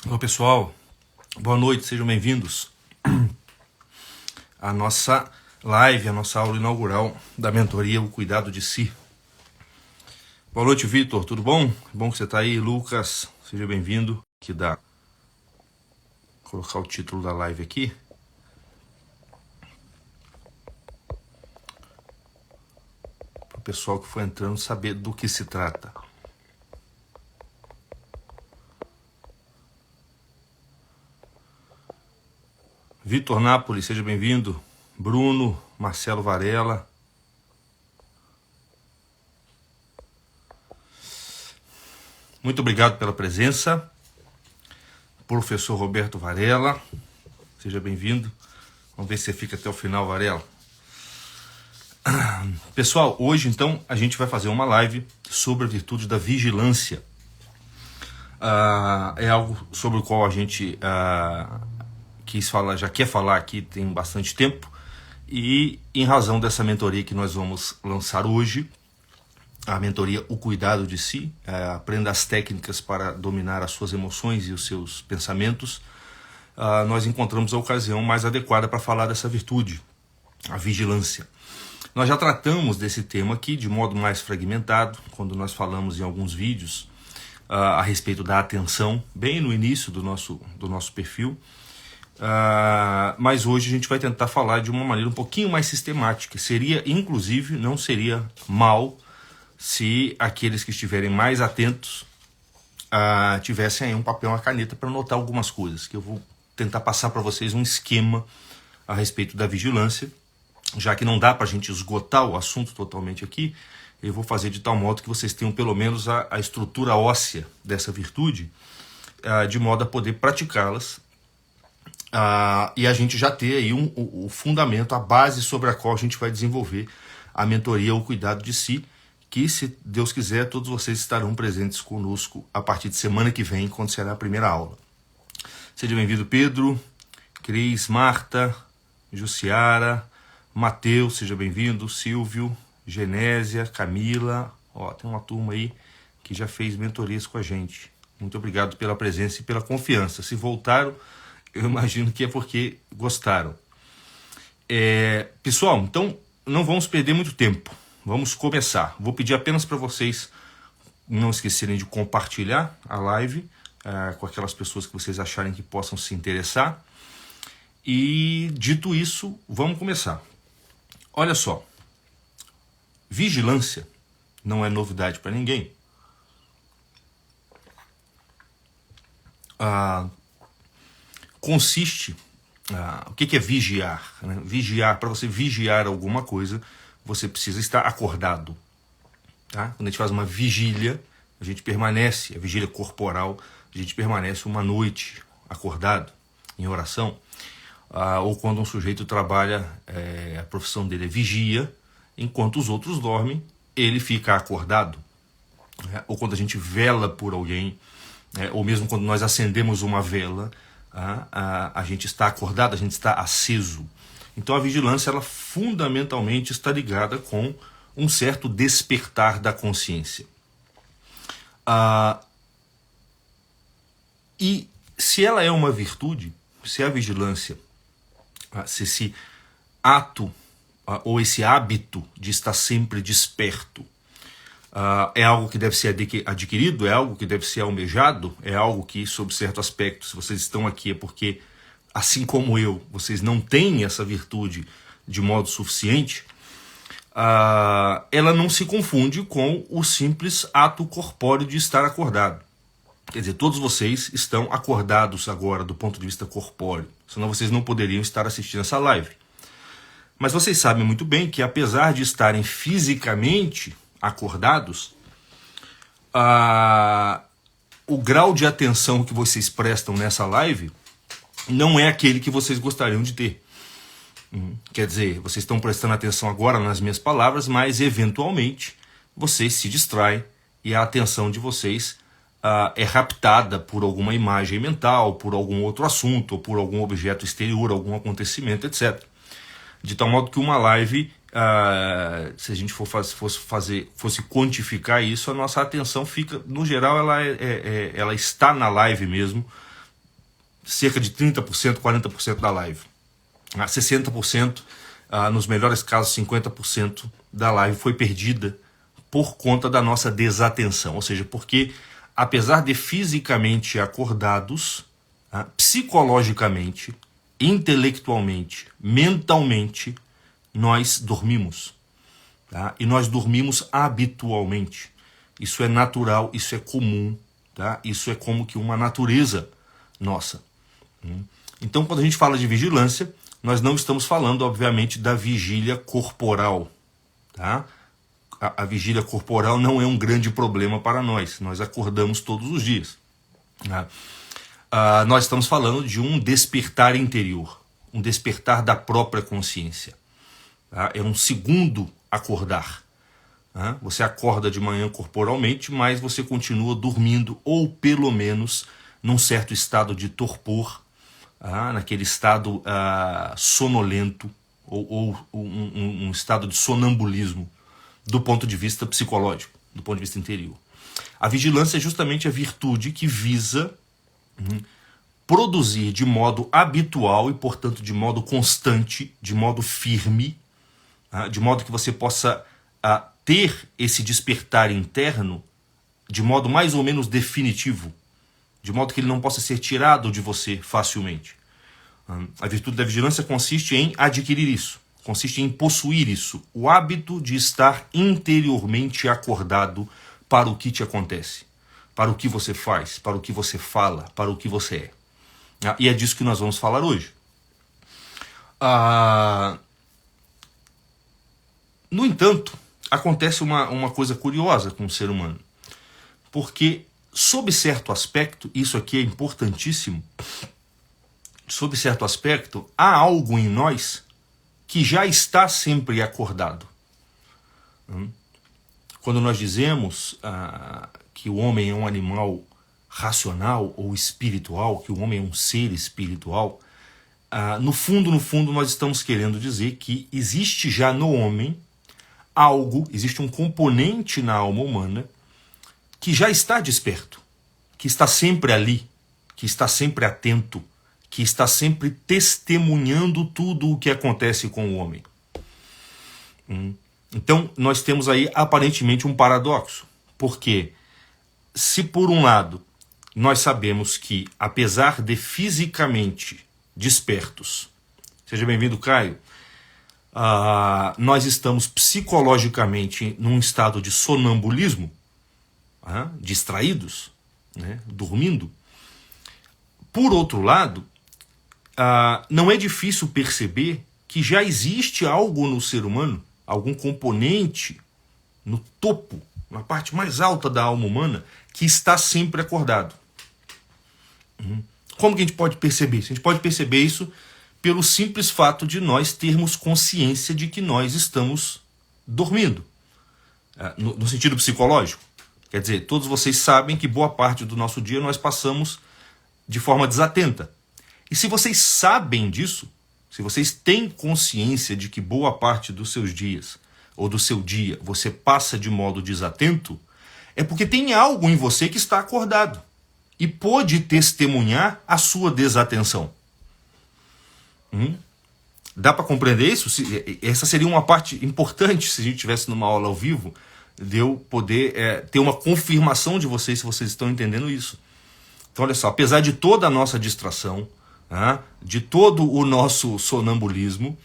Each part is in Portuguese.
Olá pessoal, boa noite, sejam bem-vindos à nossa live, a nossa aula inaugural da mentoria O Cuidado de Si. Boa noite, Vitor, tudo bom? Bom que você está aí. Lucas, seja bem-vindo. Vou colocar o título da live aqui. Para o pessoal que foi entrando saber do que se trata. Vitor Napoli, seja bem-vindo. Bruno, Marcelo Varela. Muito obrigado pela presença. Professor Roberto Varela, seja bem-vindo. Vamos ver se você fica até o final, Varela. Pessoal, hoje então a gente vai fazer uma live sobre a virtude da vigilância. É algo sobre o qual a gente já quer falar aqui tem bastante tempo, e em razão dessa mentoria que nós vamos lançar hoje, a mentoria O Cuidado de Si, aprenda as técnicas para dominar as suas emoções e os seus pensamentos, nós encontramos a ocasião mais adequada para falar dessa virtude, a vigilância. Nós já tratamos desse tema aqui de modo mais fragmentado, quando nós falamos em alguns vídeos a respeito da atenção, bem no início do nosso perfil. Mas hoje a gente vai tentar falar de uma maneira um pouquinho mais sistemática. Inclusive, não seria mal se aqueles que estiverem mais atentos tivessem aí um papel e uma caneta para anotar algumas coisas, que eu vou tentar passar para vocês um esquema a respeito da vigilância. Já que não dá para a gente esgotar o assunto totalmente aqui, eu vou fazer de tal modo que vocês tenham pelo menos a estrutura óssea dessa virtude, de modo a poder praticá-las. E a gente já ter aí o fundamento, a base sobre a qual a gente vai desenvolver a mentoria O Cuidado de Si, que, se Deus quiser, todos vocês estarão presentes conosco a partir de semana que vem, quando será a primeira aula. Seja bem-vindo, Pedro, Cris, Marta, Jussiara, Mateus, seja bem-vindo, Silvio, Genésia, Camila. Tem uma turma aí que já fez mentorias com a gente. Muito obrigado pela presença e pela confiança. Se voltaram, eu imagino que é porque gostaram. Pessoal, então não vamos perder muito tempo. Vamos começar. Vou pedir apenas para vocês não esquecerem de compartilhar a live com aquelas pessoas que vocês acharem que possam se interessar. E dito isso, vamos começar. Olha só, vigilância não é novidade para ninguém. Consiste, o que é vigiar? Né? Vigiar, para você vigiar alguma coisa, você precisa estar acordado. Tá? Quando a gente faz uma vigília, a gente permanece, a vigília corporal, a gente permanece uma noite acordado, em oração. Ou quando um sujeito trabalha, a profissão dele é vigia, enquanto os outros dormem, ele fica acordado. Ou quando a gente vela por alguém, ou mesmo quando nós acendemos uma vela, a gente está acordado, a gente está aceso. Então a vigilância, ela fundamentalmente está ligada com um certo despertar da consciência. E se ela é uma virtude, se a vigilância, se esse ato ou esse hábito de estar sempre desperto é algo que deve ser adquirido, é algo que deve ser almejado, é algo que, sob certo aspecto, se vocês estão aqui é porque, assim como eu, vocês não têm essa virtude de modo suficiente, ela não se confunde com o simples ato corpóreo de estar acordado. Quer dizer, todos vocês estão acordados agora do ponto de vista corpóreo, senão vocês não poderiam estar assistindo essa live. Mas vocês sabem muito bem que, apesar de estarem fisicamente acordados, o grau de atenção que vocês prestam nessa live não é aquele que vocês gostariam de ter. Quer dizer, vocês estão prestando atenção agora nas minhas palavras, mas eventualmente vocês se distraem e a atenção de vocês é raptada por alguma imagem mental, por algum outro assunto, ou por algum objeto exterior, algum acontecimento, etc. De tal modo que uma live, se a gente fosse quantificar isso, a nossa atenção fica, no geral, ela está na live mesmo, cerca de 30%, 40% da live. 60%, nos melhores casos 50% da live foi perdida por conta da nossa desatenção. Ou seja, porque apesar de fisicamente acordados, psicologicamente, intelectualmente, mentalmente, nós dormimos. Tá? E nós dormimos habitualmente. Isso é natural, isso é comum. Tá? Isso é como que uma natureza nossa. Então, quando a gente fala de vigilância, nós não estamos falando, obviamente, da vigília corporal. Tá? A vigília corporal não é um grande problema para nós. Nós acordamos todos os dias. Tá? Nós estamos falando de um despertar interior, um despertar da própria consciência. Tá? É um segundo acordar. Tá? Você acorda de manhã corporalmente, mas você continua dormindo, ou pelo menos num certo estado de torpor, naquele estado sonolento, ou um estado de sonambulismo, do ponto de vista psicológico, do ponto de vista interior. A vigilância é justamente a virtude que visa produzir de modo habitual e, portanto, de modo constante, de modo firme, de modo que você possa ter esse despertar interno de modo mais ou menos definitivo, de modo que ele não possa ser tirado de você facilmente. A virtude da vigilância consiste em adquirir isso, consiste em possuir isso, o hábito de estar interiormente acordado para o que te acontece, para o que você faz, para o que você fala, para o que você é. E é disso que nós vamos falar hoje. No entanto, acontece uma coisa curiosa com o ser humano, porque, sob certo aspecto, isso aqui é importantíssimo, sob certo aspecto, há algo em nós que já está sempre acordado. Quando nós dizemos que o homem é um animal racional ou espiritual, que o homem é um ser espiritual, no fundo, nós estamos querendo dizer que existe já no homem algo, existe um componente na alma humana que já está desperto, que está sempre ali, que está sempre atento, que está sempre testemunhando tudo o que acontece com o homem. Então, nós temos aí aparentemente um paradoxo, porque se por um lado nós sabemos que, apesar de fisicamente despertos, seja bem-vindo, Caio, nós estamos psicologicamente num estado de sonambulismo, distraídos, né, dormindo. Por outro lado, não é difícil perceber que já existe algo no ser humano, algum componente no topo, na parte mais alta da alma humana, que está sempre acordado. Como que a gente pode perceber isso? A gente pode perceber isso pelo simples fato de nós termos consciência de que nós estamos dormindo, no sentido psicológico. Quer dizer, todos vocês sabem que boa parte do nosso dia nós passamos de forma desatenta. E se vocês sabem disso, se vocês têm consciência de que boa parte dos seus dias, ou do seu dia, você passa de modo desatento, é porque tem algo em você que está acordado e pode testemunhar a sua desatenção. Dá para compreender isso? Essa seria uma parte importante se a gente estivesse numa aula ao vivo, de eu poder ter uma confirmação de vocês, se vocês estão entendendo isso. Então, olha só, apesar de toda a nossa distração, de todo o nosso sonambulismo,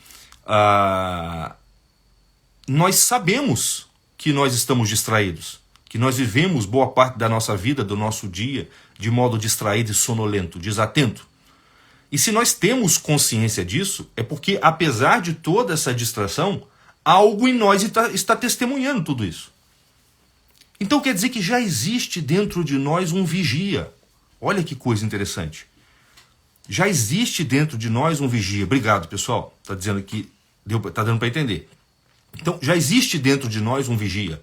nós sabemos que nós estamos distraídos, que nós vivemos boa parte da nossa vida, do nosso dia, de modo distraído e sonolento, desatento. E se nós temos consciência disso, é porque, apesar de toda essa distração, algo em nós está testemunhando tudo isso. Então quer dizer que já existe dentro de nós um vigia. Olha que coisa interessante. Já existe dentro de nós um vigia. Obrigado, pessoal. Está dizendo que está dando para entender. Então, já existe dentro de nós um vigia.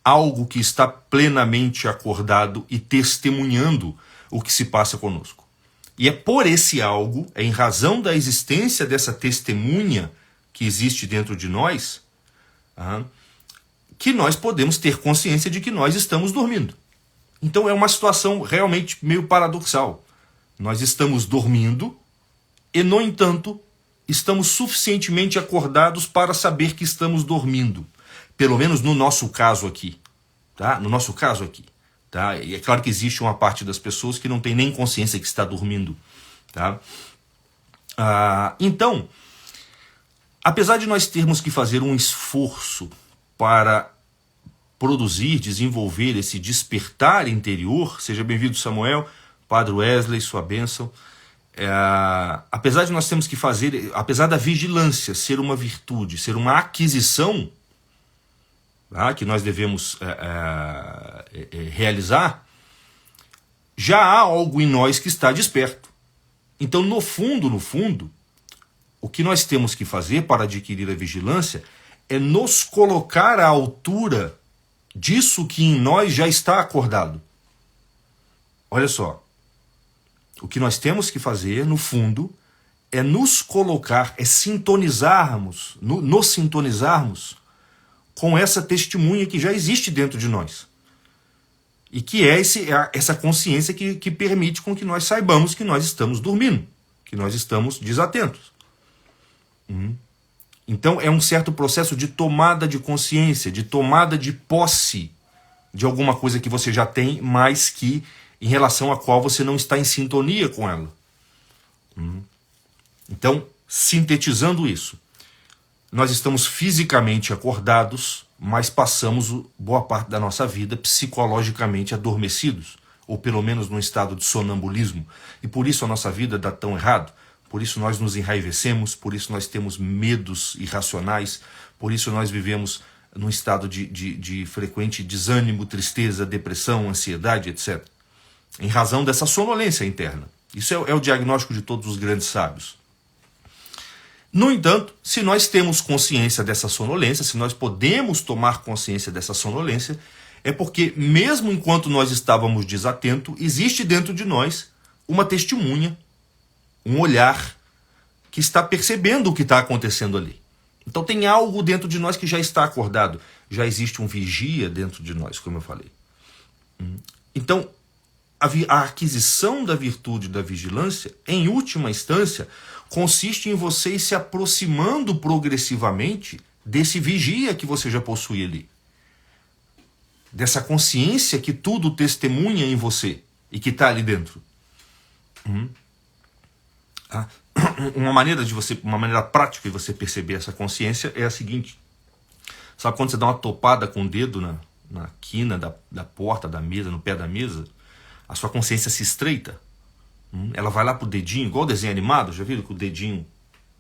Algo que está plenamente acordado e testemunhando o que se passa conosco. E é por esse algo, é em razão da existência dessa testemunha que existe dentro de nós, que nós podemos ter consciência de que nós estamos dormindo. Então é uma situação realmente meio paradoxal. Nós estamos dormindo e, no entanto, estamos suficientemente acordados para saber que estamos dormindo. Pelo menos no nosso caso aqui. Tá? No nosso caso aqui. Tá? E é claro que existe uma parte das pessoas que não tem nem consciência que está dormindo. Tá? Então, apesar de nós termos que fazer um esforço para produzir, desenvolver esse despertar interior, seja bem-vindo Samuel, Padre Wesley, sua bênção, apesar de nós termos que fazer, apesar da vigilância ser uma virtude, ser uma aquisição, tá, que nós devemos realizar, já há algo em nós que está desperto. Então, no fundo, o que nós temos que fazer para adquirir a vigilância é nos colocar à altura disso que em nós já está acordado. Olha só. O que nós temos que fazer, no fundo, é nos colocar, é sintonizarmos, nos sintonizarmos com essa testemunha que já existe dentro de nós. E que é essa consciência que permite com que nós saibamos que nós estamos dormindo, que nós estamos desatentos. Então é um certo processo de tomada de consciência, de tomada de posse de alguma coisa que você já tem, mas que em relação à qual você não está em sintonia com ela. Então, sintetizando isso, nós estamos fisicamente acordados, mas passamos boa parte da nossa vida psicologicamente adormecidos, ou pelo menos num estado de sonambulismo, e por isso a nossa vida dá tão errado, por isso nós nos enraivecemos, por isso nós temos medos irracionais, por isso nós vivemos num estado de frequente desânimo, tristeza, depressão, ansiedade, etc. Em razão dessa sonolência interna. Isso é o diagnóstico de todos os grandes sábios. No entanto, se nós temos consciência dessa sonolência, se nós podemos tomar consciência dessa sonolência, é porque mesmo enquanto nós estávamos desatentos, existe dentro de nós uma testemunha, um olhar que está percebendo o que está acontecendo ali. Então tem algo dentro de nós que já está acordado. Já existe um vigia dentro de nós, como eu falei. Então, a aquisição da virtude da vigilância, em última instância, consiste em você ir se aproximando progressivamente desse vigia que você já possui ali. Dessa consciência que tudo testemunha em você e que está ali dentro. Uma maneira prática de você perceber essa consciência é a seguinte. Sabe quando você dá uma topada com o dedo na quina da porta da mesa, no pé da mesa? A sua consciência se estreita. Ela vai lá pro dedinho, igual o desenho animado. Já viram que o dedinho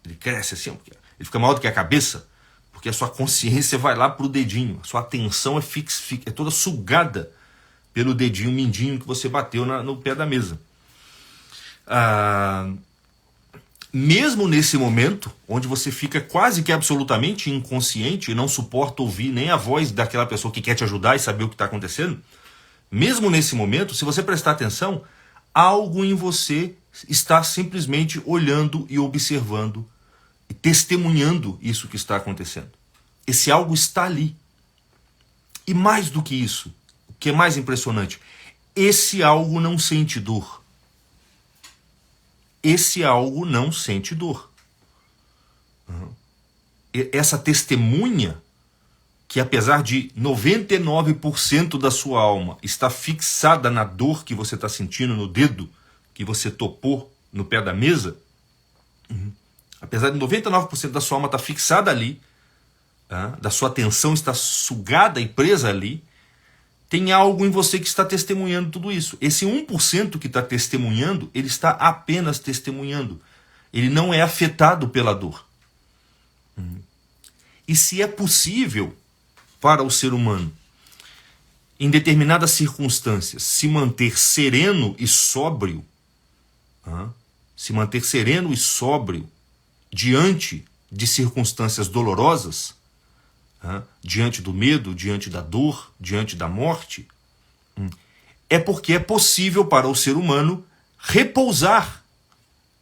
ele cresce assim? Ele fica maior do que a cabeça? Porque a sua consciência vai lá pro dedinho. A sua atenção é toda sugada pelo dedinho mindinho que você bateu no pé da mesa. Mesmo nesse momento, onde você fica quase que absolutamente inconsciente e não suporta ouvir nem a voz daquela pessoa que quer te ajudar e saber o que está acontecendo, mesmo nesse momento, se você prestar atenção, algo em você está simplesmente olhando e observando e testemunhando isso que está acontecendo. Esse algo está ali. E mais do que isso, o que é mais impressionante, esse algo não sente dor. Esse algo não sente dor. Essa testemunha, que apesar de 99% da sua alma está fixada na dor que você está sentindo no dedo que você topou no pé da mesa, apesar de 99% da sua alma estar fixada ali, da sua atenção estar sugada e presa ali, tem algo em você que está testemunhando tudo isso. Esse 1% que está testemunhando, ele está apenas testemunhando. Ele não é afetado pela dor. E se é possível para o ser humano, em determinadas circunstâncias, se manter sereno e sóbrio, diante de circunstâncias dolorosas, diante do medo, diante da dor, diante da morte, é porque é possível para o ser humano repousar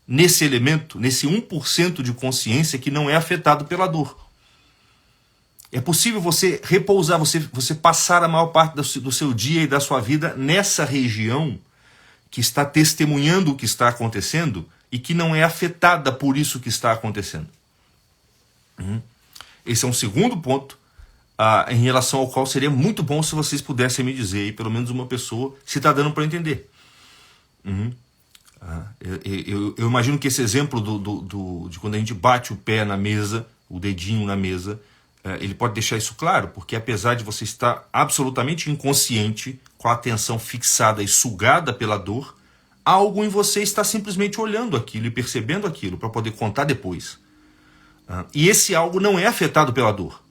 nesse elemento, nesse 1% de consciência que não é afetado pela dor. É possível você repousar, você passar a maior parte do seu dia e da sua vida nessa região que está testemunhando o que está acontecendo e que não é afetada por isso que está acontecendo. Esse é um segundo ponto em relação ao qual seria muito bom se vocês pudessem me dizer, e pelo menos uma pessoa, se está dando para entender. Eu imagino que esse exemplo de quando a gente bate o pé na mesa, o dedinho na mesa, ele pode deixar isso claro, porque apesar de você estar absolutamente inconsciente, com a atenção fixada e sugada pela dor, algo em você está simplesmente olhando aquilo e percebendo aquilo para poder contar depois. E esse algo não é afetado pela dor.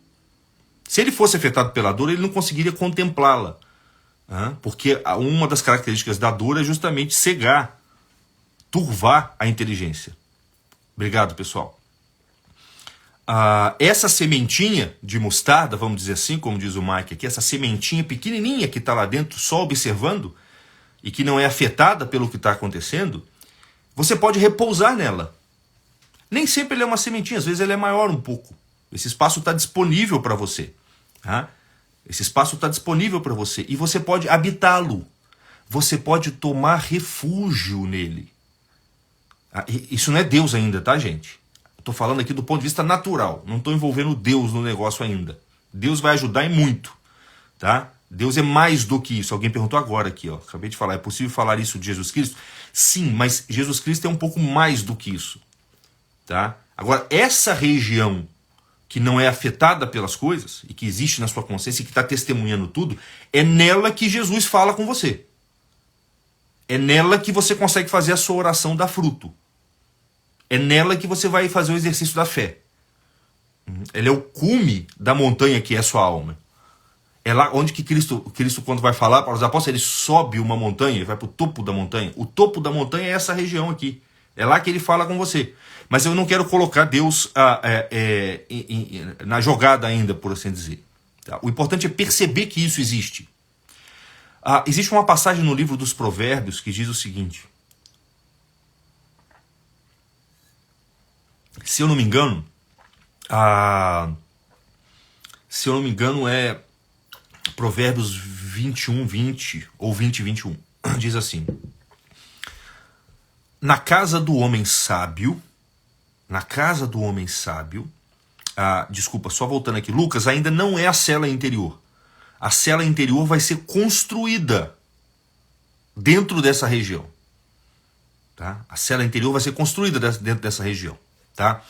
Se ele fosse afetado pela dor, ele não conseguiria contemplá-la. Porque uma das características da dor é justamente cegar, turvar a inteligência. Obrigado, pessoal. Essa sementinha de mostarda, vamos dizer assim, como diz o Mike aqui, essa sementinha pequenininha que está lá dentro, só observando, e que não é afetada pelo que está acontecendo, você pode repousar nela. Nem sempre ele é uma sementinha, às vezes ele é maior um pouco. Esse espaço está disponível para você. Esse espaço está disponível para você e você pode habitá-lo. Você pode tomar refúgio nele. Isso não é Deus ainda, tá, gente? Estou falando aqui do ponto de vista natural. Não estou envolvendo Deus no negócio ainda. Deus vai ajudar e muito, tá? Deus é mais do que isso. Alguém perguntou agora aqui, ó. Acabei de falar, é possível falar isso de Jesus Cristo? Sim, mas Jesus Cristo é um pouco mais do que isso, tá? Agora, essa região que não é afetada pelas coisas e que existe na sua consciência e que está testemunhando tudo, é nela que Jesus fala com você. É nela que você consegue fazer a sua oração dar fruto. É nela que você vai fazer o exercício da fé. Ela é o cume da montanha que é a sua alma. É lá onde que Cristo, quando vai falar para os apóstolos, ele sobe uma montanha, ele vai para o topo da montanha. O topo da montanha é essa região aqui. É lá que ele fala com você. Mas eu não quero colocar Deus na jogada ainda, por assim dizer. Tá? O importante é perceber que isso existe. Existe uma passagem no livro dos Provérbios que diz o seguinte. Se eu não me engano, é Provérbios 21, 20 ou 20, 21. Diz assim: na casa do homem sábio, desculpa, só voltando aqui, Lucas, ainda não é a cela interior. A cela interior vai ser construída dentro dessa região. Tá? A cela interior vai ser construída dentro dessa região. Tá?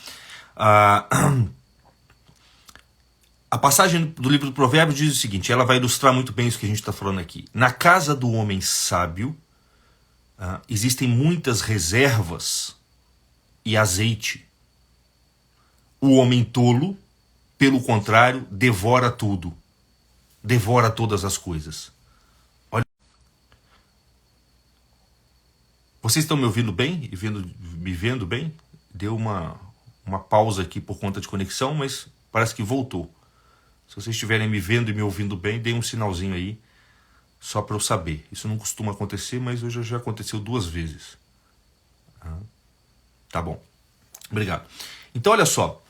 A passagem do livro do Provérbios diz o seguinte, ela vai ilustrar muito bem isso que a gente está falando aqui. Na casa do homem sábio, existem muitas reservas e azeite. O homem tolo, pelo contrário, devora tudo. Devora todas as coisas. Olha. Vocês estão me ouvindo bem? E me vendo bem? Deu uma pausa aqui por conta de conexão, mas parece que voltou. Se vocês estiverem me vendo e me ouvindo bem, deem um sinalzinho aí, só para eu saber. Isso não costuma acontecer, mas hoje já aconteceu 2 vezes. Tá bom. Obrigado. Então, olha só.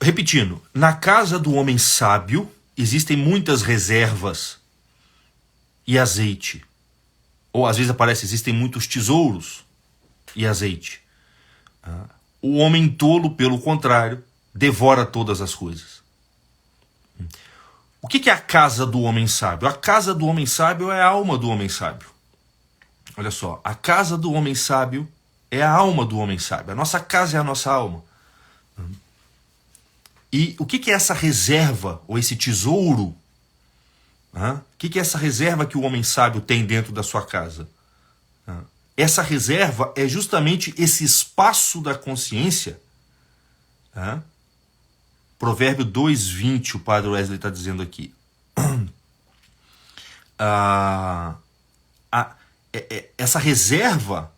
Repetindo. Na casa do homem sábio, existem muitas reservas e azeite. Ou às vezes aparece, existem muitos tesouros e azeite. O homem tolo, pelo contrário, devora todas as coisas. O que é a casa do homem sábio? A casa do homem sábio é a alma do homem sábio. Olha só, a casa do homem sábio é a alma do homem sábio. A nossa casa é a nossa alma. E o que é essa reserva, ou esse tesouro? O que é essa reserva que o homem sábio tem dentro da sua casa? Essa reserva é justamente esse espaço da consciência. Provérbio 2:20, o padre Wesley está dizendo aqui. Essa reserva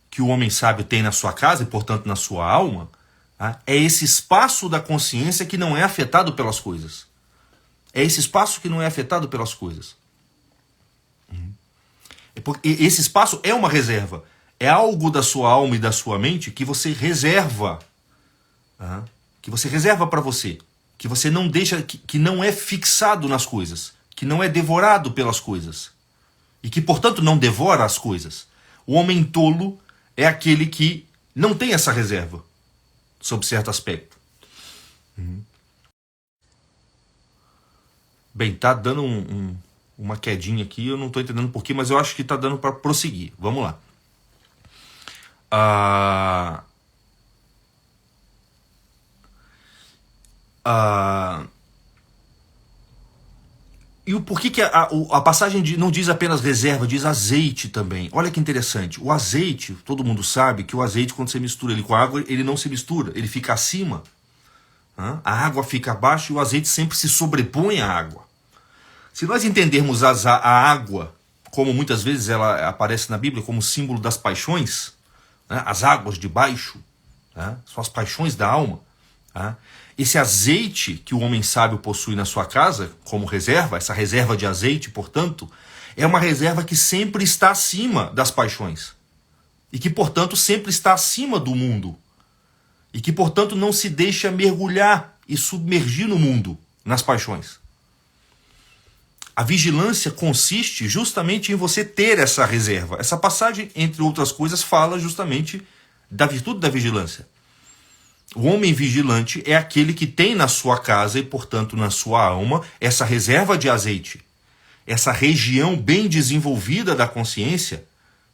que o homem sábio tem na sua casa, e portanto na sua alma, é esse espaço da consciência que não é afetado pelas coisas. É esse espaço que não é afetado pelas coisas. Esse espaço é uma reserva. É algo da sua alma e da sua mente que você reserva. Que você reserva para você. Que você não deixa, que não é fixado nas coisas. Que não é devorado pelas coisas. e que, portanto, não devora as coisas. O homem tolo é aquele que não tem essa reserva, sob certo aspecto. Bem, tá dando uma quedinha aqui, eu não estou entendendo porquê, mas eu acho que tá dando para prosseguir. Vamos lá. E o porquê que a passagem não diz apenas reserva, diz azeite também. Olha que interessante. O azeite, todo mundo sabe que o azeite, quando você mistura ele com a água, ele não se mistura, ele fica acima. A água fica abaixo e o azeite sempre se sobrepõe à água. Se nós entendermos a água, como muitas vezes ela aparece na Bíblia como símbolo das paixões, né, as águas de baixo, né, são as paixões da alma. Né, esse azeite que o homem sábio possui na sua casa, como reserva, essa reserva de azeite, portanto, é uma reserva que sempre está acima das paixões. E que, portanto, sempre está acima do mundo. E que, portanto, não se deixa mergulhar e submergir no mundo, nas paixões. A vigilância consiste justamente em você ter essa reserva. Essa passagem, entre outras coisas, fala justamente da virtude da vigilância. O homem vigilante é aquele que tem na sua casa e, portanto, na sua alma, essa reserva de azeite. Essa região bem desenvolvida da consciência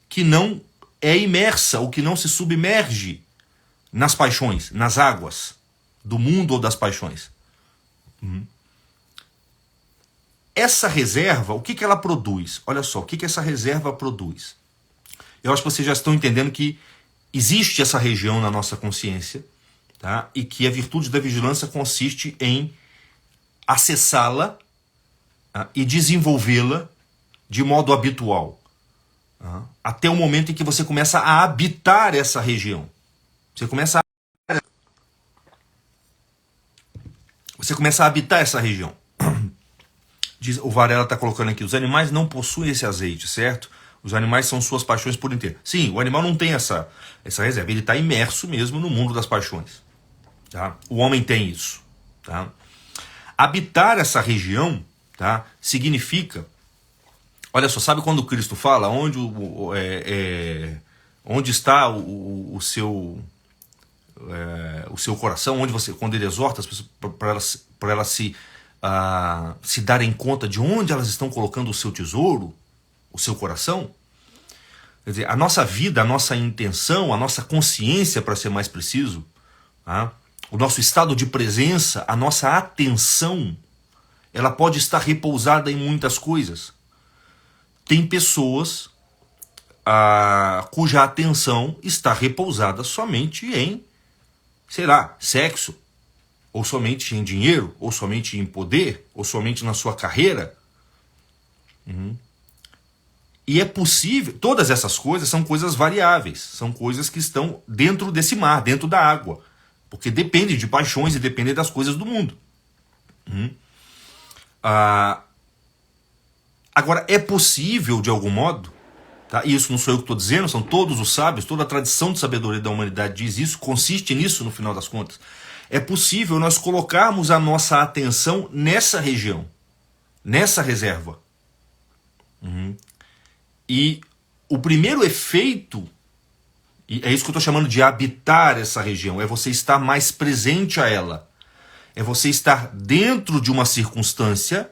que não é imersa ou que não se submerge nas paixões, nas águas do mundo ou das paixões. Essa reserva, o que ela produz? Olha só, o que essa reserva produz? Eu acho que vocês já estão entendendo que existe essa região na nossa consciência, tá? E que a virtude da vigilância consiste em acessá-la, tá? E desenvolvê-la de modo habitual, tá? Até o momento em que você começa a habitar essa região. Você começa a habitar essa região. O Varela está colocando aqui, os animais não possuem esse azeite, certo? Os animais são suas paixões por inteiro. Sim, o animal não tem essa reserva, ele está imerso mesmo no mundo das paixões. Tá? O homem tem isso. Tá? Habitar essa região, tá, significa... Olha só, sabe quando Cristo fala onde está o seu coração, quando ele exorta as pessoas para elas se darem conta de onde elas estão colocando o seu tesouro, o seu coração? Quer dizer, a nossa vida, a nossa intenção, a nossa consciência, para ser mais preciso, tá? O nosso estado de presença, a nossa atenção, ela pode estar repousada em muitas coisas. Tem pessoas cuja atenção está repousada somente em, sei lá, sexo, ou somente em dinheiro, ou somente em poder, ou somente na sua carreira. E é possível, todas essas coisas são coisas variáveis, são coisas que estão dentro desse mar, dentro da água, porque depende de paixões e depende das coisas do mundo. Agora, é possível, de algum modo, tá? E isso não sou eu que estou dizendo, são todos os sábios, toda a tradição de sabedoria da humanidade diz isso, consiste nisso no final das contas. É possível nós colocarmos a nossa atenção nessa região, nessa reserva. E o primeiro efeito, e é isso que eu estou chamando de habitar essa região, é você estar mais presente a ela. É você estar dentro de uma circunstância,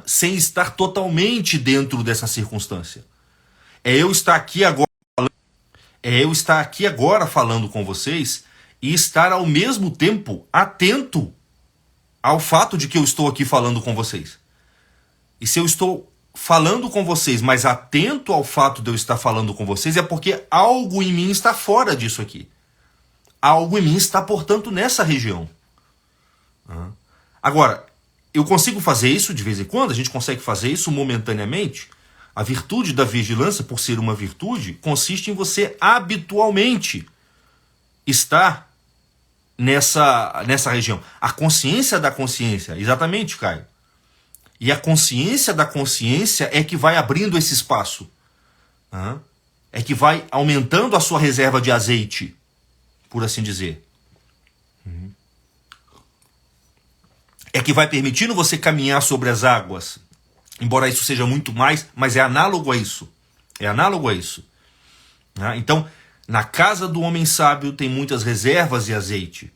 sem estar totalmente dentro dessa circunstância. É eu estar aqui agora falando com vocês e estar ao mesmo tempo atento ao fato de que eu estou aqui falando com vocês. E se eu estou falando com vocês, mas atento ao fato de eu estar falando com vocês, é porque algo em mim está fora disso aqui. Algo em mim está, portanto, nessa região. Agora, eu consigo fazer isso de vez em quando? A gente consegue fazer isso momentaneamente? A virtude da vigilância, por ser uma virtude, consiste em você habitualmente estar nessa região. A consciência da consciência, exatamente, Caio. E a consciência da consciência é que vai abrindo esse espaço. É que vai aumentando a sua reserva de azeite, por assim dizer. É que vai permitindo você caminhar sobre as águas. embora isso seja muito mais, mas é análogo a isso. É análogo a isso. Então, na casa do homem sábio tem muitas reservas de azeite.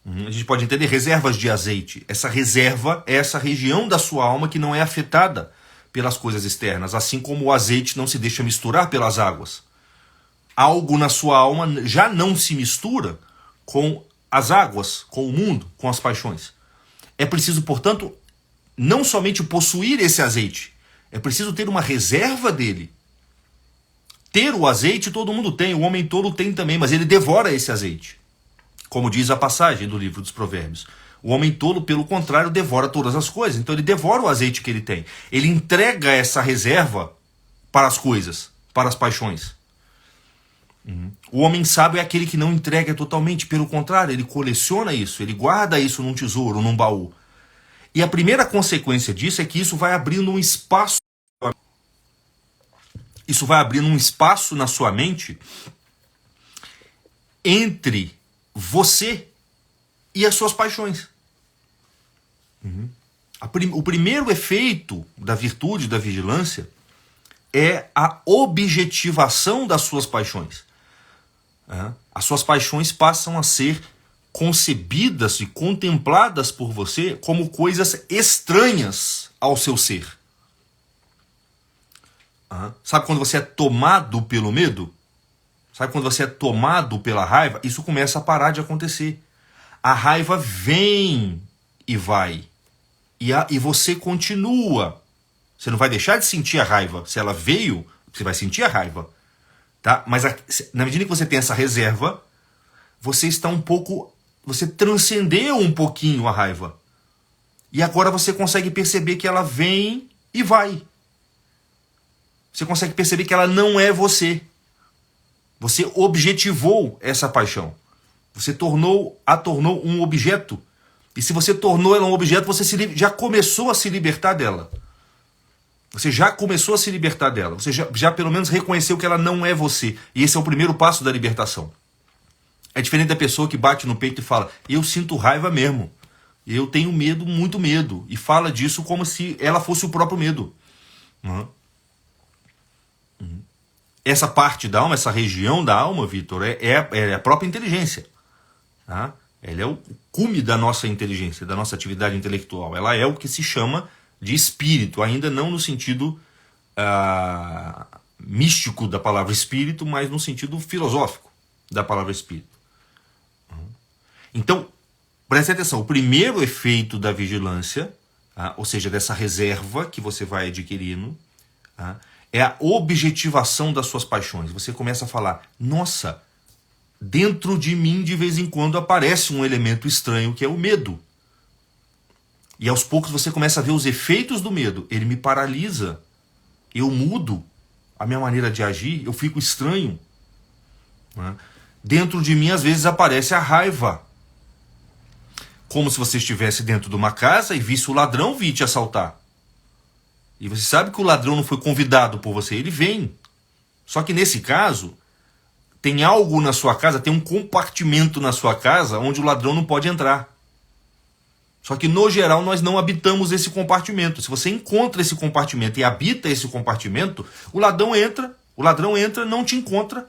A gente pode entender reservas de azeite. Essa reserva é essa região da sua alma que não é afetada pelas coisas externas, assim como o azeite não se deixa misturar pelas águas. Algo na sua alma já não se mistura com as águas, com o mundo, com as paixões. É preciso, portanto, não somente possuir esse azeite, é preciso ter uma reserva dele. Ter o azeite todo mundo tem, o homem tolo tem também, mas ele devora esse azeite. Como diz a passagem do livro dos Provérbios. O homem tolo, pelo contrário, devora todas as coisas. Então ele devora o azeite que ele tem. Ele entrega essa reserva para as coisas, para as paixões. O homem sábio é aquele que não entrega totalmente. Pelo contrário, ele coleciona isso, ele guarda isso num tesouro, num baú. E a primeira consequência disso é que isso vai abrindo um espaço. Isso vai abrindo um espaço na sua mente entre você e as suas paixões. O primeiro efeito da virtude da vigilância é a objetivação das suas paixões. As suas paixões passam a ser concebidas e contempladas por você como coisas estranhas ao seu ser. Sabe quando você é tomado pelo medo? Sabe quando você é tomado pela raiva? Isso começa a parar de acontecer. A raiva vem e vai. E você continua. Você não vai deixar de sentir a raiva. Se ela veio, você vai sentir a raiva. Tá? Mas na medida que você tem essa reserva, você está um pouco... Você transcendeu um pouquinho a raiva. E agora você consegue perceber que ela vem e vai. Você consegue perceber que ela não é você. Você objetivou essa paixão. Você a tornou um objeto. E se você tornou ela um objeto, você já começou a se libertar dela. Você já começou a se libertar dela. Você já pelo menos reconheceu que ela não é você. E esse é o primeiro passo da libertação. É diferente da pessoa que bate no peito e fala: eu sinto raiva mesmo. Eu tenho medo, muito medo. E fala disso como se ela fosse o próprio medo. Essa parte da alma, essa região da alma, Vitor, é a própria inteligência. Tá? Ela é o cume da nossa inteligência, da nossa atividade intelectual. Ela é o que se chama de espírito, ainda não no sentido místico da palavra espírito, mas no sentido filosófico da palavra espírito. Então, preste atenção, o primeiro efeito da vigilância, ou seja, dessa reserva que você vai adquirindo, é a objetivação das suas paixões. Você começa a falar: nossa, dentro de mim de vez em quando aparece um elemento estranho que é o medo. E aos poucos você começa a ver os efeitos do medo. Ele me paralisa. Eu mudo a minha maneira de agir. Eu fico estranho. Dentro de mim às vezes aparece a raiva. Como se você estivesse dentro de uma casa e visse o ladrão vir te assaltar. E você sabe que o ladrão não foi convidado por você, ele vem. Só que nesse caso, tem algo na sua casa, tem um compartimento na sua casa onde o ladrão não pode entrar. Só que no geral nós não habitamos esse compartimento. Se você encontra esse compartimento e habita esse compartimento, o ladrão entra, não te encontra,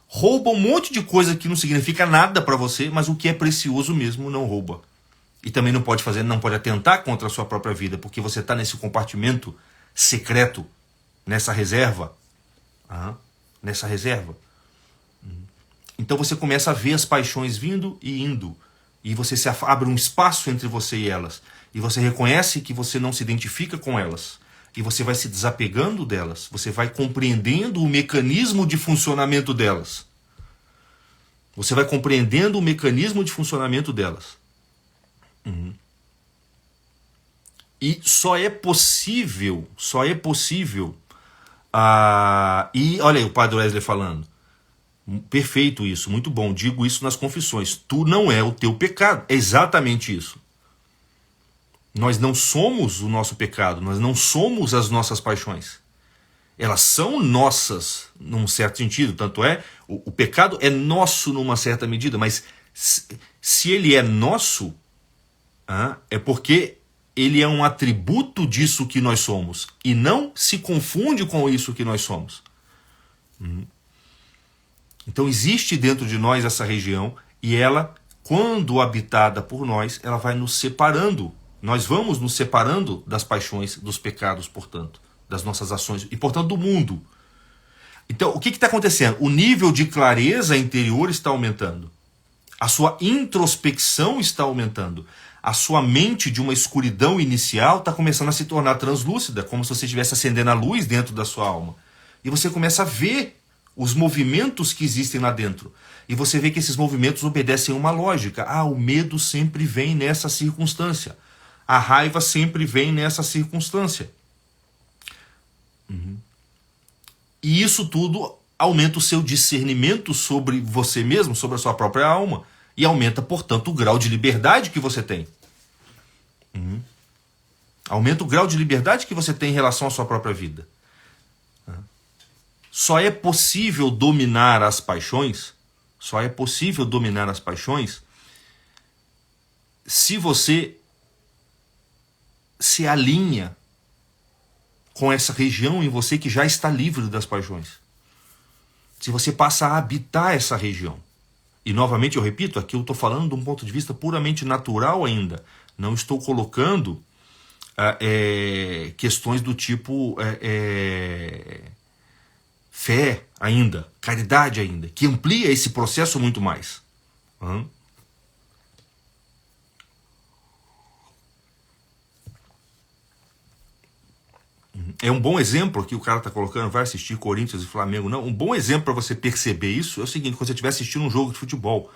rouba um monte de coisa que não significa nada para você, mas o que é precioso mesmo não rouba. E também não pode atentar contra a sua própria vida, porque você está nesse compartimento secreto, nessa reserva. Nessa reserva. Então você começa a ver as paixões vindo e indo. E você abre um espaço entre você e elas. E você reconhece que você não se identifica com elas. E você vai se desapegando delas. Você vai compreendendo o mecanismo de funcionamento delas. Você vai compreendendo o mecanismo de funcionamento delas. E só é possível, e olha aí o Padre Wesley falando, perfeito isso, muito bom, digo isso nas confissões, tu não é o teu pecado, é exatamente isso. Nós não somos o nosso pecado, nós não somos as nossas paixões. Elas são nossas num certo sentido, tanto é, o pecado é nosso numa certa medida, mas se ele é nosso, é porque ele é um atributo disso que nós somos e não se confunde com isso que nós somos. Então existe dentro de nós essa região e ela, quando habitada por nós, ela vai nos separando. Nós vamos nos separando das paixões, dos pecados, portanto, das nossas ações e, portanto, do mundo. Então, o que está acontecendo? O nível de clareza interior está aumentando. A sua introspecção está aumentando. A sua mente de uma escuridão inicial está começando a se tornar translúcida, como se você estivesse acendendo a luz dentro da sua alma. E você começa a ver os movimentos que existem lá dentro. E você vê que esses movimentos obedecem uma lógica. Ah, o medo sempre vem nessa circunstância. A raiva sempre vem nessa circunstância. E isso tudo aumenta o seu discernimento sobre você mesmo, sobre a sua própria alma. E aumenta, portanto, o grau de liberdade que você tem. Aumenta o grau de liberdade que você tem em relação à sua própria vida. Só é possível dominar as paixões, se você se alinha com essa região em você que já está livre das paixões. Se você passa a habitar essa região. E novamente eu repito, aqui eu estou falando de um ponto de vista puramente natural ainda. Não estou colocando questões do tipo fé ainda, caridade ainda, que amplia esse processo muito mais. É um bom exemplo que o cara está colocando, vai assistir Corinthians e Flamengo, não. Um bom exemplo para você perceber isso é o seguinte, quando você estiver assistindo um jogo de futebol.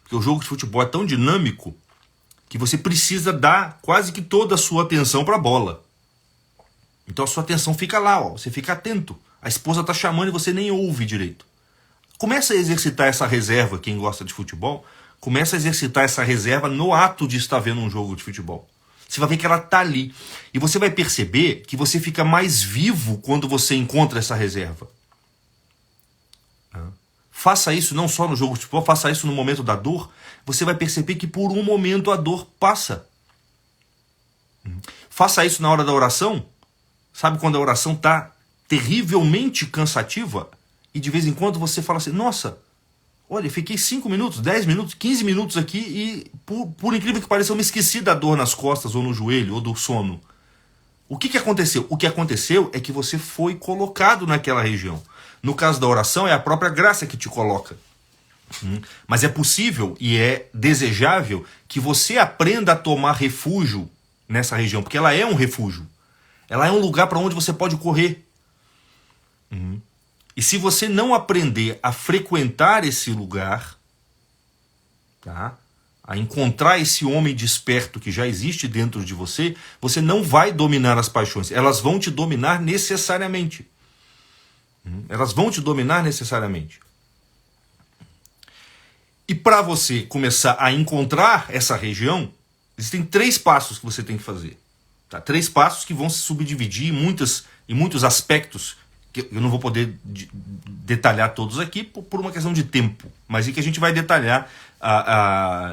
Porque o jogo de futebol é tão dinâmico que você precisa dar quase que toda a sua atenção para a bola. Então a sua atenção fica lá, ó, você fica atento. A esposa está chamando e você nem ouve direito. Começa a exercitar essa reserva, quem gosta de futebol, começa a exercitar essa reserva no ato de estar vendo um jogo de futebol. Você vai ver que ela está ali. E você vai perceber que você fica mais vivo quando você encontra essa reserva. Faça isso não só no jogo de futebol, faça isso no momento da dor. Você vai perceber que por um momento a dor passa. Faça isso na hora da oração. Sabe quando a oração está terrivelmente cansativa? E de vez em quando você fala assim, nossa, olha, fiquei 5 minutos, 10 minutos, 15 minutos aqui e, por incrível que pareça, eu me esqueci da dor nas costas ou no joelho ou do sono. O que aconteceu? O que aconteceu é que você foi colocado naquela região. No caso da oração, é a própria graça que te coloca. Mas é possível e é desejável que você aprenda a tomar refúgio nessa região, porque ela é um refúgio. Ela é um lugar para onde você pode correr. E se você não aprender a frequentar esse lugar, tá? A encontrar esse homem desperto que já existe dentro de você, você não vai dominar as paixões. Elas vão te dominar necessariamente. Elas vão te dominar necessariamente. E para você começar a encontrar essa região, existem 3 passos que você tem que fazer. Tá? 3 passos que vão se subdividir em muitos aspectos, que eu não vou poder detalhar todos aqui por uma questão de tempo, mas em que a gente vai detalhar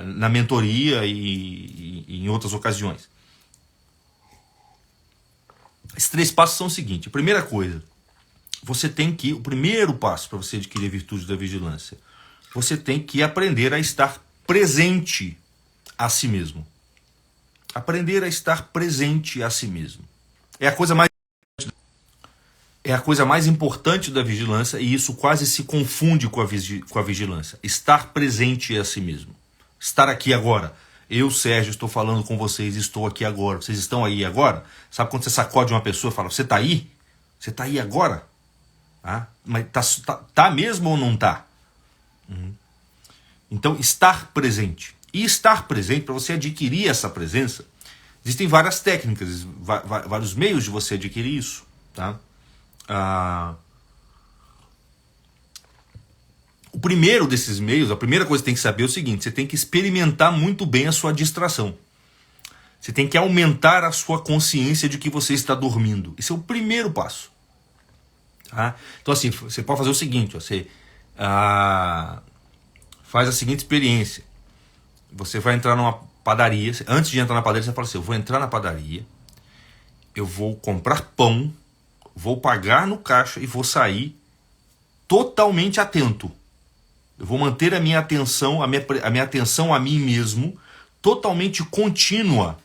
na mentoria e em outras ocasiões. Esses 3 passos são o seguinte. A primeira coisa, o primeiro passo para você adquirir a virtude da vigilância, você tem que aprender a estar presente a si mesmo. Aprender a estar presente a si mesmo. É a coisa mais importante da vigilância e isso quase se confunde com a vigilância. Estar presente a si mesmo. Estar aqui agora. Eu, Sérgio, estou falando com vocês, estou aqui agora. Vocês estão aí agora? Sabe quando você sacode uma pessoa e fala, você está aí? Você está aí agora? Mas tá mesmo ou não está? Então, estar presente. E estar presente, para você adquirir essa presença, existem várias técnicas, vários meios de você adquirir isso. Tá? O primeiro desses meios, a primeira coisa que você tem que saber é o seguinte, você tem que experimentar muito bem a sua distração. Você tem que aumentar a sua consciência de que você está dormindo. Esse é o primeiro passo. Tá? Então assim, você pode fazer o seguinte, você faz a seguinte experiência. Você vai entrar numa padaria, antes de entrar na padaria, você fala assim: eu vou entrar na padaria, eu vou comprar pão, vou pagar no caixa e vou sair totalmente atento. Eu vou manter a minha atenção, a minha atenção a mim mesmo, totalmente contínua,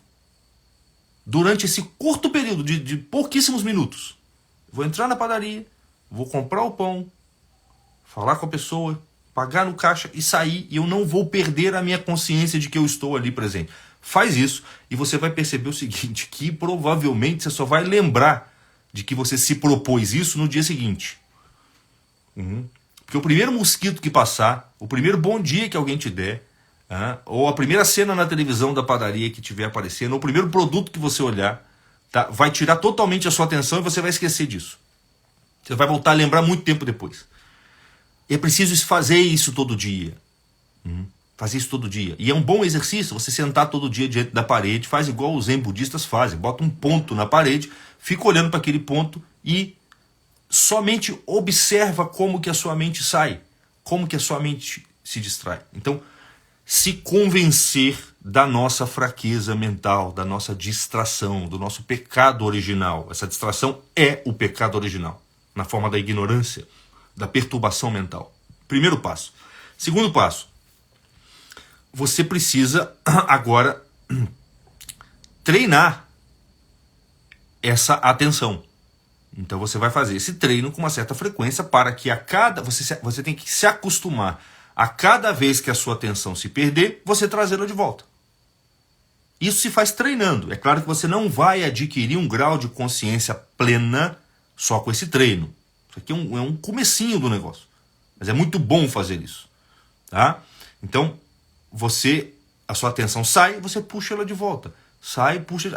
durante esse curto período de pouquíssimos minutos. Vou entrar na padaria, vou comprar o pão, falar com a pessoa, pagar no caixa e sair, e eu não vou perder a minha consciência de que eu estou ali presente. Faz isso e você vai perceber o seguinte, que provavelmente você só vai lembrar de que você se propôs isso no dia seguinte. Porque o primeiro mosquito que passar, o primeiro bom dia que alguém te der, ou a primeira cena na televisão da padaria que estiver aparecendo, ou o primeiro produto que você olhar, tá, vai tirar totalmente a sua atenção e você vai esquecer disso. Você vai voltar a lembrar muito tempo depois. E é preciso fazer isso todo dia. Fazer isso todo dia. E é um bom exercício você sentar todo dia diante da parede, faz igual os zen budistas fazem. Bota um ponto na parede, fica olhando para aquele ponto e somente observa como que a sua mente sai. Como que a sua mente se distrai. Então, se convencer da nossa fraqueza mental, da nossa distração, do nosso pecado original. Essa distração é o pecado original, na forma da ignorância, da perturbação mental. Primeiro passo. Segundo passo, você precisa agora treinar essa atenção. Então você vai fazer esse treino com uma certa frequência para que você tem que se acostumar a cada vez que a sua atenção se perder, você trazê-la de volta. Isso se faz treinando. É claro que você não vai adquirir um grau de consciência plena só com esse treino. Isso aqui é um comecinho do negócio. Mas é muito bom fazer isso. Tá? Então, a sua atenção sai, você puxa ela de volta. Sai, puxa,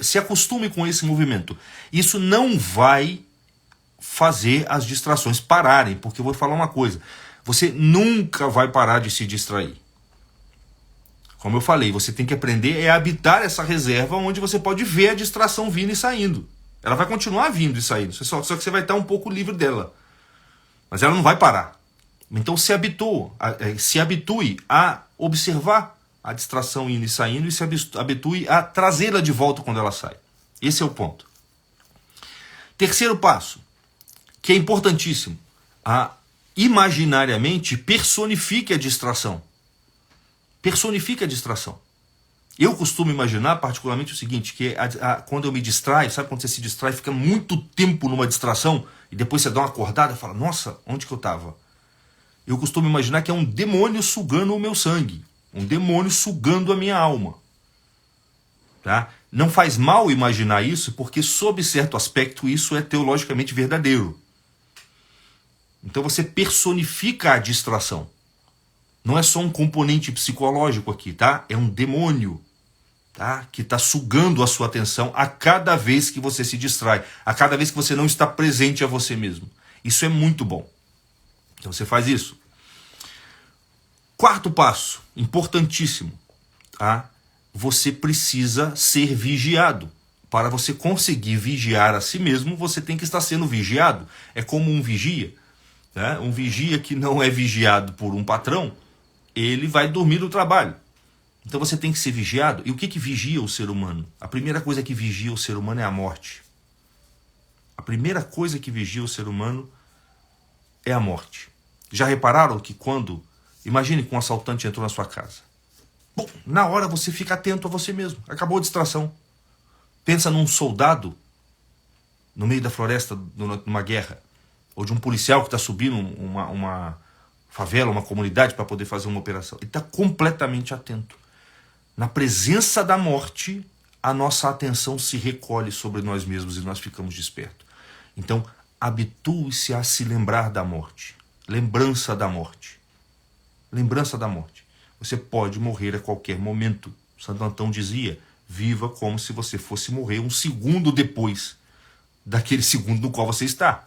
se acostume com esse movimento. Isso não vai fazer as distrações pararem, porque eu vou falar uma coisa. Você nunca vai parar de se distrair. Como eu falei, você tem que aprender a habitar essa reserva onde você pode ver a distração vindo e saindo. Ela vai continuar vindo e saindo, só que você vai estar um pouco livre dela. Mas ela não vai parar. Então se habitue a observar a distração indo e saindo e se habitue a trazê-la de volta quando ela sai. Esse é o ponto. Terceiro passo, que é importantíssimo. Imaginariamente personifique a distração. Personifique a distração. Eu costumo imaginar particularmente o seguinte, que quando eu me distraio, sabe quando você se distrai, fica muito tempo numa distração e depois você dá uma acordada e fala, nossa, onde que eu estava? Eu costumo imaginar que é um demônio sugando o meu sangue, um demônio sugando a minha alma. Tá? Não faz mal imaginar isso, porque sob certo aspecto isso é teologicamente verdadeiro. Então você personifica a distração. Não é só um componente psicológico aqui, tá? É um demônio, tá? Que está sugando a sua atenção a cada vez que você se distrai, a cada vez que você não está presente a você mesmo. Isso é muito bom. Então você faz isso. Quarto passo, importantíssimo, tá? Você precisa ser vigiado. Para você conseguir vigiar a si mesmo, você tem que estar sendo vigiado. É como um vigia. Né? Um vigia que não é vigiado por um patrão, ele vai dormir no trabalho. Então você tem que ser vigiado. E o que vigia o ser humano? A primeira coisa que vigia o ser humano é a morte. A primeira coisa que vigia o ser humano é a morte. Já repararam que quando... Imagine que um assaltante entrou na sua casa. Bom, na hora você fica atento a você mesmo. Acabou a distração. Pensa num soldado no meio da floresta, numa guerra. Ou de um policial que está subindo uma favela, uma comunidade para poder fazer uma operação. Ele está completamente atento. Na presença da morte, a nossa atenção se recolhe sobre nós mesmos e nós ficamos despertos. Então, habitue-se a se lembrar da morte. Lembrança da morte. Lembrança da morte. Você pode morrer a qualquer momento. Santo Antão dizia, viva como se você fosse morrer um segundo depois daquele segundo no qual você está.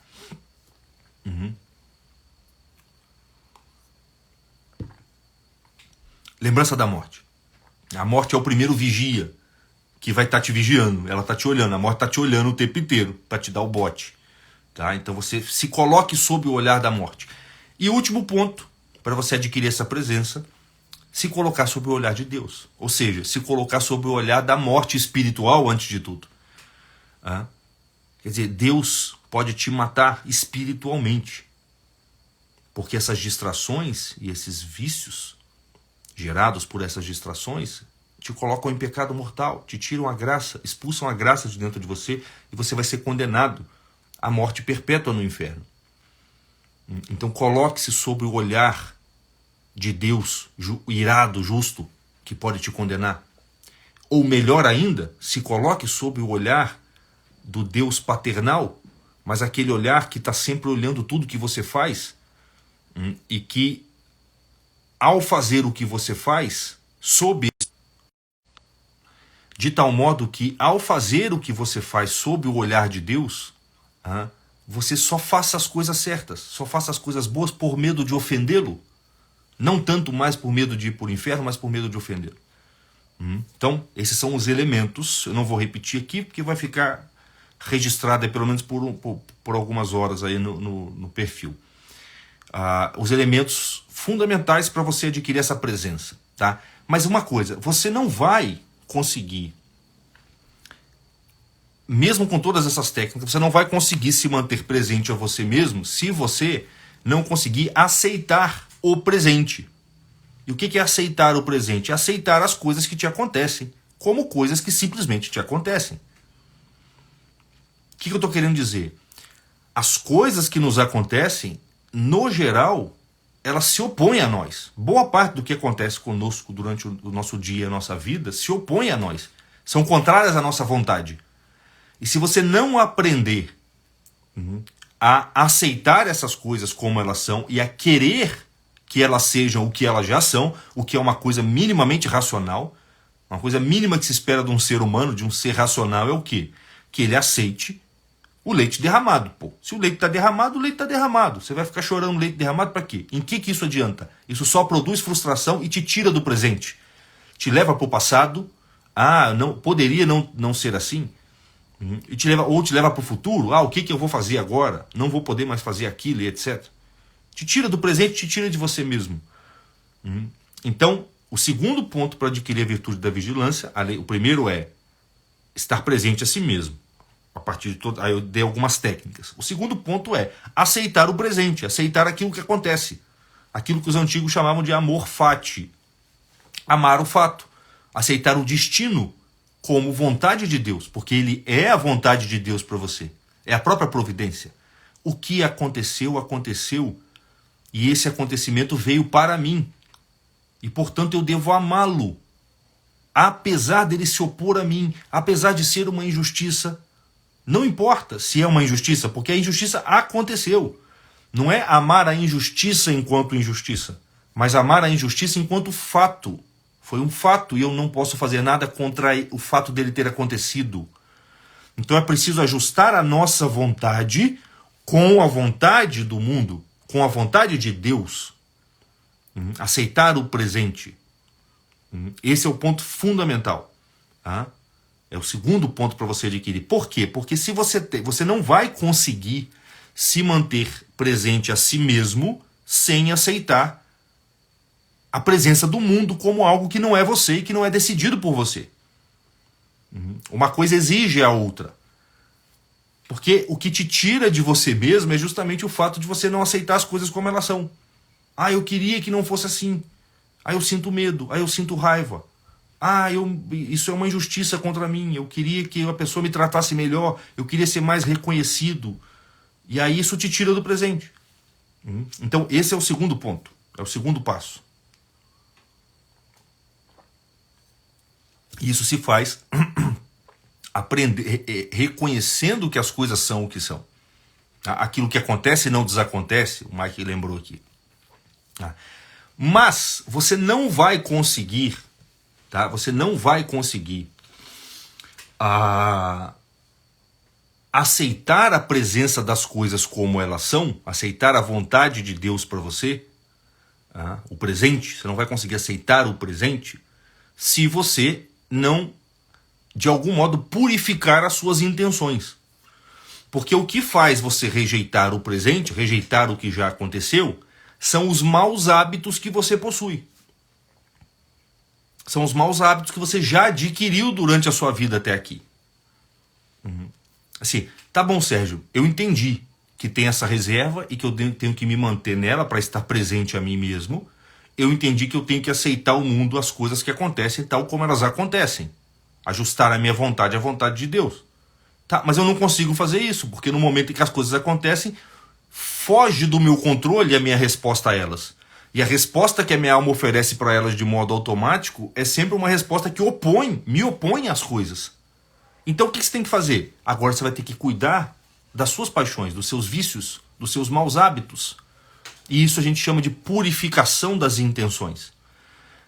Lembrança da morte. A morte é o primeiro vigia que vai estar te vigiando. Ela está te olhando. A morte está te olhando o tempo inteiro para te dar o bote. Tá? Então você se coloque sob o olhar da morte. E o último ponto, para você adquirir essa presença, se colocar sob o olhar de Deus. Ou seja, se colocar sob o olhar da morte espiritual antes de tudo. Quer dizer, Deus pode te matar espiritualmente. Porque essas distrações e esses vícios gerados por essas distrações te colocam em pecado mortal, te tiram a graça, expulsam a graça de dentro de você e você vai ser condenado à morte perpétua no inferno. Então coloque-se sob o olhar de Deus, irado, justo, que pode te condenar. Ou melhor ainda, se coloque sob o olhar do Deus paternal, mas aquele olhar que está sempre olhando tudo que você faz e que, ao fazer o que você faz, sob de tal modo que, ao fazer o que você faz sob o olhar de Deus, você só faça as coisas certas, só faça as coisas boas por medo de ofendê-lo. Não tanto mais por medo de ir para o inferno, mas por medo de ofendê-lo. Então, esses são os elementos. Eu não vou repetir aqui, porque vai ficar registrado aí, pelo menos por algumas horas aí no perfil. Os elementos fundamentais para você adquirir essa presença. Tá? Mas uma coisa, você não vai conseguir, mesmo com todas essas técnicas, você não vai conseguir se manter presente a você mesmo se você não conseguir aceitar o presente. E o que é aceitar o presente? É aceitar as coisas que te acontecem, como coisas que simplesmente te acontecem. O que eu estou querendo dizer? As coisas que nos acontecem, no geral, elas se opõem a nós. Boa parte do que acontece conosco durante o nosso dia, a nossa vida, se opõe a nós. São contrárias à nossa vontade. E se você não aprender a aceitar essas coisas como elas são e a querer que elas sejam o que elas já são, o que é uma coisa minimamente racional, uma coisa mínima que se espera de um ser humano, de um ser racional, é o quê? Que ele aceite o leite derramado. Pô. Se o leite está derramado, o leite está derramado. Você vai ficar chorando leite derramado para quê? Em que isso adianta? Isso só produz frustração e te tira do presente. Te leva para o passado. Não poderia não ser assim. E te leva para o futuro. O que eu vou fazer agora? Não vou poder mais fazer aquilo e etc. Te tira do presente, te tira de você mesmo. Então, o segundo ponto para adquirir a virtude da vigilância, o primeiro é estar presente a si mesmo. A partir de todo, aí eu dei algumas técnicas. O segundo ponto é aceitar o presente, aceitar aquilo que acontece. Aquilo que os antigos chamavam de amor fati. Amar o fato. Aceitar o destino como vontade de Deus, porque ele é a vontade de Deus para você. É a própria providência. O que aconteceu, aconteceu. E esse acontecimento veio para mim. E, portanto, eu devo amá-lo. Apesar dele se opor a mim, apesar de ser uma injustiça. Não importa se é uma injustiça, porque a injustiça aconteceu. Não é amar a injustiça enquanto injustiça, mas amar a injustiça enquanto fato. Foi um fato e eu não posso fazer nada contra o fato dele ter acontecido. Então é preciso ajustar a nossa vontade com a vontade do mundo, com a vontade de Deus. Aceitar o presente. Esse é o ponto fundamental. É o segundo ponto para você adquirir. Por quê? Porque se você não vai conseguir se manter presente a si mesmo sem aceitar a presença do mundo como algo que não é você e que não é decidido por você. Uma coisa exige a outra. Porque o que te tira de você mesmo é justamente o fato de você não aceitar as coisas como elas são. Eu queria que não fosse assim. Eu sinto medo. Eu sinto raiva. Isso é uma injustiça contra mim. Eu queria que a pessoa me tratasse melhor. Eu queria ser mais reconhecido. E aí isso te tira do presente. Então esse é o segundo ponto. É o segundo passo. Isso se faz reconhecendo que as coisas são o que são. Aquilo que acontece não desacontece. O Mike lembrou aqui. Mas você não vai conseguir... Você não vai conseguir aceitar a presença das coisas como elas são, aceitar a vontade de Deus para você, o presente, você não vai conseguir aceitar o presente se você não, de algum modo, purificar as suas intenções. Porque o que faz você rejeitar o presente, rejeitar o que já aconteceu, são os maus hábitos que você possui. São os maus hábitos que você já adquiriu durante a sua vida até aqui. Assim, tá bom, Sérgio, eu entendi que tem essa reserva e que eu tenho que me manter nela para estar presente a mim mesmo. Eu entendi que eu tenho que aceitar o mundo, as coisas que acontecem tal como elas acontecem. Ajustar a minha vontade à vontade de Deus. Tá, mas eu não consigo fazer isso, porque no momento em que as coisas acontecem, foge do meu controle a minha resposta a elas. E a resposta que a minha alma oferece para elas de modo automático é sempre uma resposta que me opõe às coisas. Então o que você tem que fazer? Agora você vai ter que cuidar das suas paixões, dos seus vícios, dos seus maus hábitos. E isso a gente chama de purificação das intenções.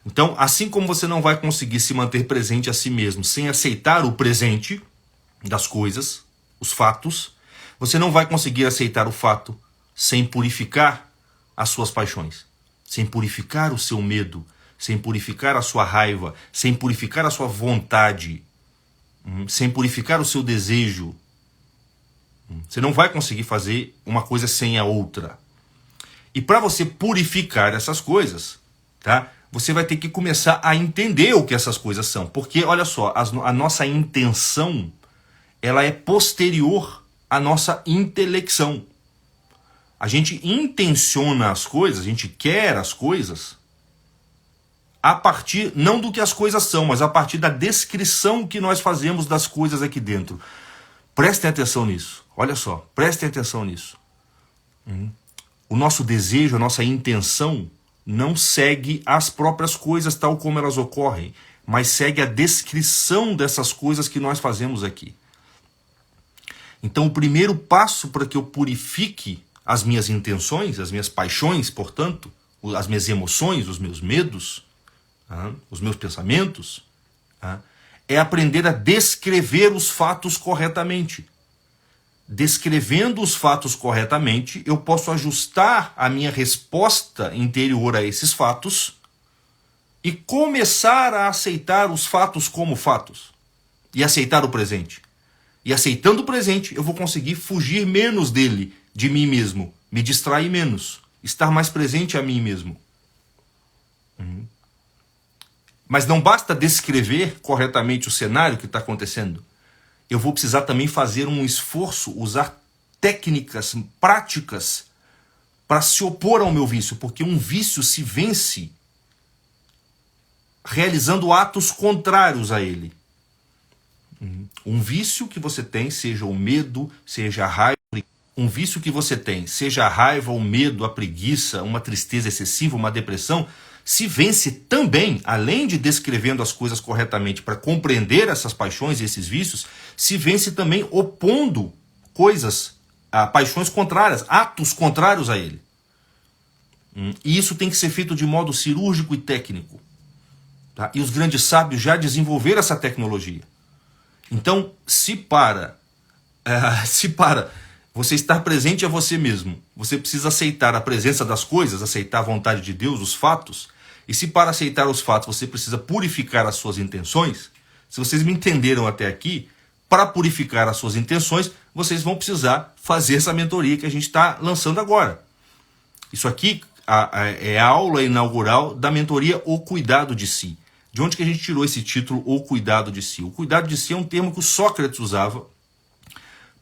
Então, assim como você não vai conseguir se manter presente a si mesmo sem aceitar o presente das coisas, os fatos, você não vai conseguir aceitar o fato sem purificar as suas paixões, sem purificar o seu medo, sem purificar a sua raiva, sem purificar a sua vontade, sem purificar o seu desejo. Você não vai conseguir fazer uma coisa sem a outra. E para você purificar essas coisas, tá? Você vai ter que começar a entender o que essas coisas são. Porque, olha só, a nossa intenção, ela é posterior à nossa intelecção. A gente intenciona as coisas, a gente quer as coisas a partir, não do que as coisas são, mas a partir da descrição que nós fazemos das coisas aqui dentro. Prestem atenção nisso. Olha só, prestem atenção nisso. O nosso desejo, a nossa intenção não segue as próprias coisas tal como elas ocorrem, mas segue a descrição dessas coisas que nós fazemos aqui. Então o primeiro passo para que eu purifique as minhas intenções, as minhas paixões, portanto, as minhas emoções, os meus medos, os meus pensamentos, é aprender a descrever os fatos corretamente. Descrevendo os fatos corretamente, eu posso ajustar a minha resposta interior a esses fatos e começar a aceitar os fatos como fatos. E aceitar o presente. E aceitando o presente, eu vou conseguir fugir menos dele, de mim mesmo, me distrair menos, estar mais presente a mim mesmo. Mas não basta descrever corretamente o cenário que está acontecendo. Eu vou precisar também fazer um esforço, usar técnicas, práticas, para se opor ao meu vício, porque um vício se vence realizando atos contrários a ele. Um vício que você tem, seja o medo, seja a raiva, um vício que você tem, seja a raiva, o medo, a preguiça, uma tristeza excessiva, uma depressão, se vence também, além de descrevendo as coisas corretamente para compreender essas paixões e esses vícios, se vence também opondo coisas, paixões contrárias, atos contrários a ele. E isso tem que ser feito de modo cirúrgico e técnico. Tá? E os grandes sábios já desenvolveram essa tecnologia. Então, se para você estar presente a você mesmo, você precisa aceitar a presença das coisas, aceitar a vontade de Deus, os fatos. E se para aceitar os fatos você precisa purificar as suas intenções, se vocês me entenderam até aqui, para purificar as suas intenções, vocês vão precisar fazer essa mentoria que a gente está lançando agora. Isso aqui é a aula inaugural da mentoria O Cuidado de Si. De onde que a gente tirou esse título, O Cuidado de Si? O cuidado de si é um termo que o Sócrates usava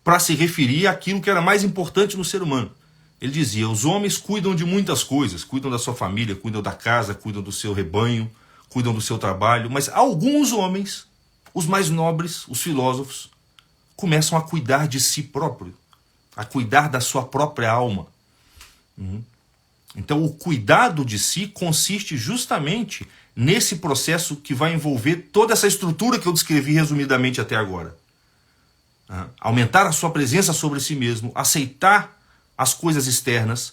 para se referir àquilo que era mais importante no ser humano. Ele dizia, os homens cuidam de muitas coisas, cuidam da sua família, cuidam da casa, cuidam do seu rebanho, cuidam do seu trabalho, mas alguns homens, os mais nobres, os filósofos, começam a cuidar de si próprio, a cuidar da sua própria alma. Então o cuidado de si consiste justamente nesse processo que vai envolver toda essa estrutura que eu descrevi resumidamente até agora. Aumentar a sua presença sobre si mesmo, aceitar as coisas externas,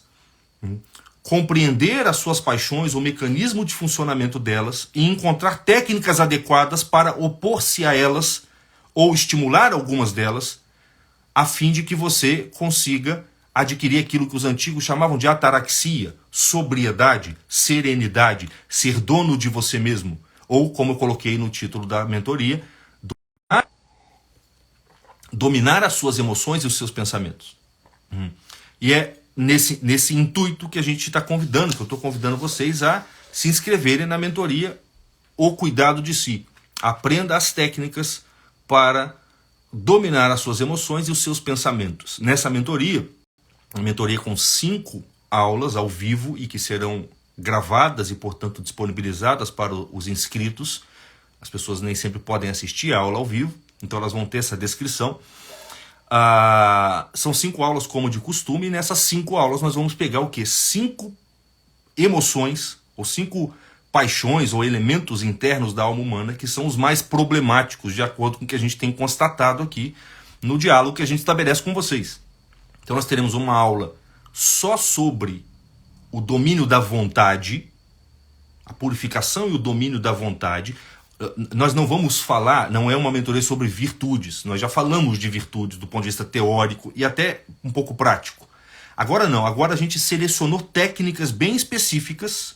compreender as suas paixões, o mecanismo de funcionamento delas e encontrar técnicas adequadas para opor-se a elas ou estimular algumas delas, a fim de que você consiga adquirir aquilo que os antigos chamavam de ataraxia, sobriedade, serenidade, ser dono de você mesmo, ou como eu coloquei no título da mentoria, dominar as suas emoções e os seus pensamentos. E é nesse intuito que a gente está convidando, que eu estou convidando vocês a se inscreverem na mentoria o cuidado de si. Aprenda as técnicas para dominar as suas emoções e os seus pensamentos. Nessa mentoria, uma mentoria com 5 aulas ao vivo e que serão gravadas e, portanto, disponibilizadas para os inscritos. As pessoas nem sempre podem assistir a aula ao vivo, então elas vão ter essa descrição. São 5 aulas como de costume, e nessas 5 aulas nós vamos pegar o quê? 5 emoções, ou 5 paixões ou elementos internos da alma humana que são os mais problemáticos, de acordo com o que a gente tem constatado aqui no diálogo que a gente estabelece com vocês. Então nós teremos uma aula só sobre o domínio da vontade, a purificação e o domínio da vontade. Nós não vamos falar, não é uma mentoria sobre virtudes, nós já falamos de virtudes do ponto de vista teórico e até um pouco prático. Agora não, agora a gente selecionou técnicas bem específicas,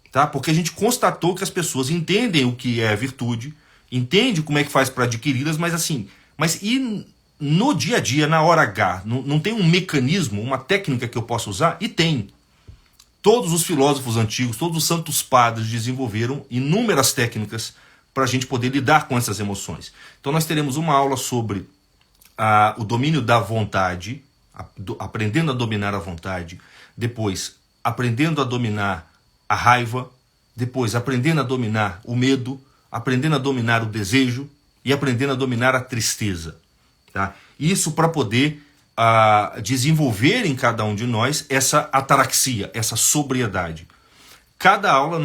tá? Porque a gente constatou que as pessoas entendem o que é virtude, entendem como é que faz para adquiri-las, mas e no dia a dia, na hora H, não tem um mecanismo, uma técnica que eu possa usar? E tem. Todos os filósofos antigos, todos os santos padres desenvolveram inúmeras técnicas para a gente poder lidar com essas emoções. Então nós teremos uma aula sobre o domínio da vontade, aprendendo a dominar a vontade, depois aprendendo a dominar a raiva, depois aprendendo a dominar o medo, aprendendo a dominar o desejo e aprendendo a dominar a tristeza. Tá? Isso para poder desenvolver em cada um de nós essa ataraxia, essa sobriedade. Cada aula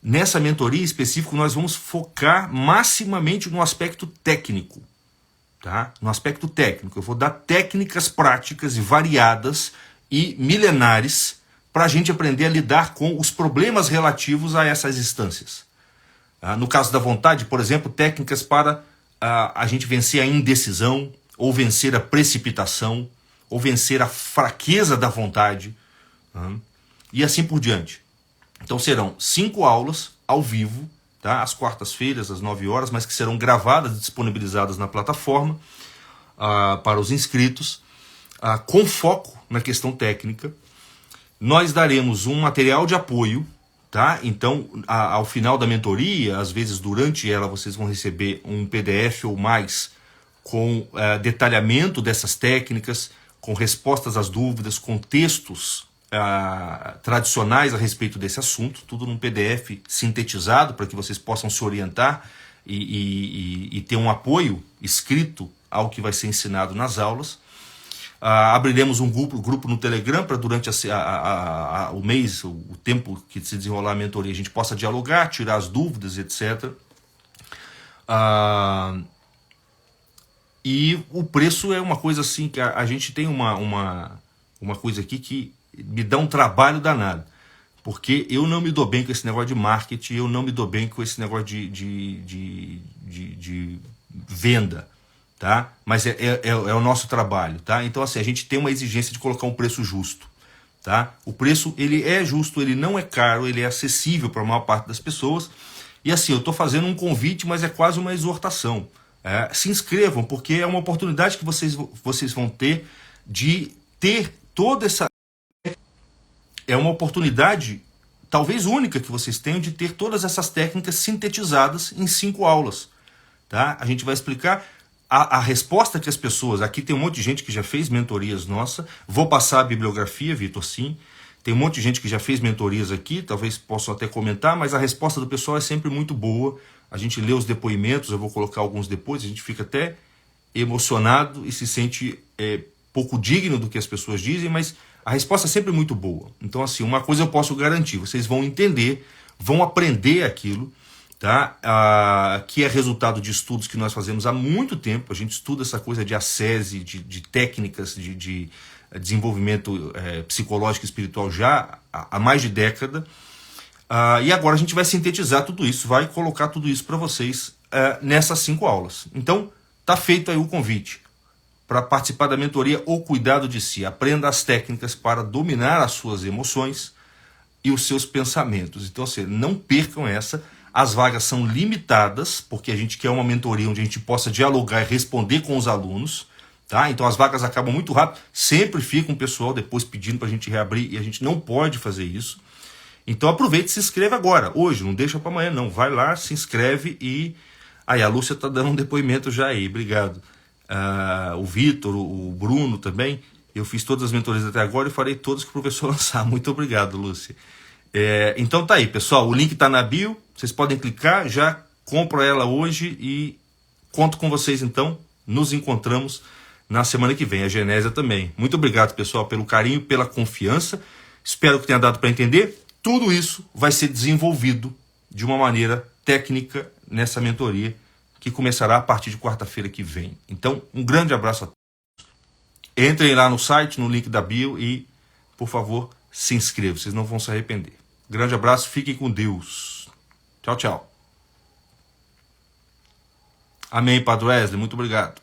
nessa mentoria específica nós vamos focar maximamente no aspecto técnico. Tá? No aspecto técnico. Eu vou dar técnicas práticas e variadas e milenares para a gente aprender a lidar com os problemas relativos a essas instâncias. No caso da vontade, por exemplo, técnicas para a gente vencer a indecisão, ou vencer a precipitação, ou vencer a fraqueza da vontade, e assim por diante. Então serão 5 aulas ao vivo, tá? Às quartas-feiras, às 9 horas, mas que serão gravadas e disponibilizadas na plataforma para os inscritos, com foco na questão técnica. Nós daremos um material de apoio, tá? Então, ao final da mentoria, às vezes durante ela, vocês vão receber um PDF ou mais com detalhamento dessas técnicas, com respostas às dúvidas, com textos tradicionais a respeito desse assunto, tudo num PDF sintetizado para que vocês possam se orientar e ter um apoio escrito ao que vai ser ensinado nas aulas. Abriremos um grupo no Telegram para durante o mês, o tempo que se desenrolar a mentoria, a gente possa dialogar, tirar as dúvidas, etc. E o preço é uma coisa assim, que a gente tem uma coisa aqui que me dá um trabalho danado. Porque eu não me dou bem com esse negócio de marketing, eu não me dou bem com esse negócio de venda. Tá? Mas é o nosso trabalho, tá? Então assim, a gente tem uma exigência de colocar um preço justo, tá? O preço, ele é justo, ele não é caro, ele é acessível para a maior parte das pessoas. E assim, eu estou fazendo um convite, mas é quase uma exortação. Se inscrevam, porque é uma oportunidade que vocês vão ter de ter toda essa... É uma oportunidade, talvez única, que vocês tenham de ter todas essas técnicas sintetizadas em 5 aulas, tá? A gente vai explicar... A resposta que as pessoas... Aqui tem um monte de gente que já fez mentorias nossa. Vou passar a bibliografia, Vitor, sim. Tem um monte de gente que já fez mentorias aqui. Talvez possam até comentar, mas a resposta do pessoal é sempre muito boa. A gente lê os depoimentos, eu vou colocar alguns depois. A gente fica até emocionado e se sente pouco digno do que as pessoas dizem, mas a resposta é sempre muito boa. Então, assim, uma coisa eu posso garantir. Vocês vão entender, vão aprender aquilo, tá? Que é resultado de estudos que nós fazemos há muito tempo. A gente estuda essa coisa de ascese, de técnicas de desenvolvimento psicológico e espiritual já há mais de década. E agora a gente vai sintetizar tudo isso, vai colocar tudo isso para vocês nessas 5 aulas. Então, tá feito aí o convite para participar da mentoria O Cuidado de Si. Aprenda as técnicas para dominar as suas emoções e os seus pensamentos. Então, assim, não percam essa. As vagas são limitadas, porque a gente quer uma mentoria onde a gente possa dialogar e responder com os alunos, tá? Então as vagas acabam muito rápido, sempre fica um pessoal depois pedindo para a gente reabrir e a gente não pode fazer isso. Então aproveite e se inscreva agora, hoje, não deixa para amanhã não, vai lá, se inscreve e... Aí a Lúcia tá dando um depoimento já aí, obrigado. O Vitor, o Bruno também, eu fiz todas as mentorias até agora e farei todas que o professor lançar, muito obrigado, Lúcia. Então tá aí, pessoal, o link tá na bio, vocês podem clicar, já compro ela hoje e conto com vocês então, nos encontramos na semana que vem, a Genésia também. Muito obrigado, pessoal, pelo carinho, pela confiança, espero que tenha dado para entender. Tudo isso vai ser desenvolvido de uma maneira técnica nessa mentoria que começará a partir de quarta-feira que vem. Então, um grande abraço a todos. Entrem lá no site, no link da bio e, por favor, se inscrevam, vocês não vão se arrepender. Grande abraço, fiquem com Deus. Tchau, tchau. Amém, Padre Wesley, muito obrigado.